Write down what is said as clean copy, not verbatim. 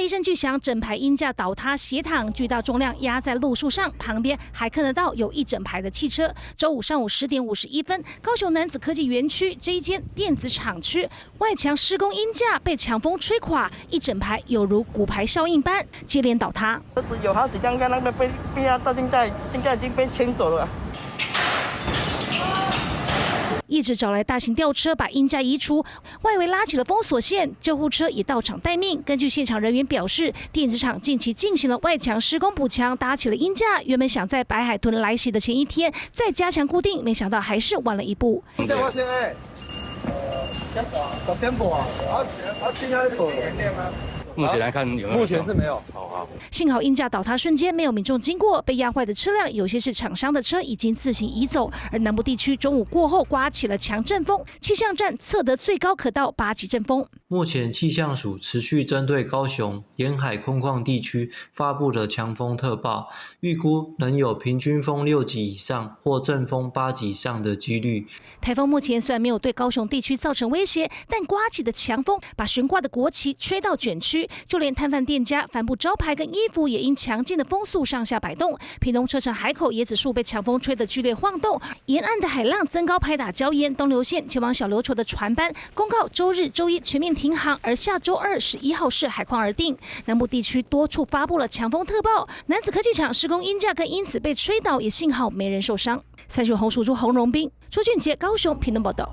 的一声巨响，整排鹰架倒塌斜躺，巨大重量压在路树上，旁边还看得到有一整排的汽车。周五上午10点51分，高雄楠梓科技园区这一间电子厂区外墙施工鹰架被强风吹垮，一整排有如骨牌效应般接连倒塌。有好几辆在那边被压到，现在已经被牵走了。 业者找来大型吊车把鹰架移除，外围拉起了封锁线，救护车也到场待命。根据现场人员表示，电子厂近期进行了外墙施工补强，搭起了鹰架。原本想在白海豚来袭的前一天再加强固定，没想到还是晚了一步。目前来看有没有？目前是没有。好。幸好鹰架倒塌瞬间没有民众经过，被压坏的车辆有些是厂商的车，已经自行移走。而南部地区中午过后刮起了强阵风，气象站测得最高可到8级阵风。目前气象署持续针对高雄沿海空旷地区发布的强风特报，预估能有平均风6级以上或阵风8级以上的几率。台风目前虽然没有对高雄地区造成威胁，但刮起的强风把悬挂的国旗吹到卷曲。 就连摊贩店家帆布招牌跟衣服也因强劲的风速上下摆动。屏东车城海口椰子树被强风吹得剧烈晃动，沿岸的海浪增高拍打礁岩。东流线前往小琉球的船班公告周日、周一全面停航，而下周2、11号是海况而定。南部地区多处发布了强风特报，楠梓科技厂施工鹰架更因此被吹倒，也幸好没人受伤。3立红属朱洪荣斌、朱俊杰高雄屏东报道。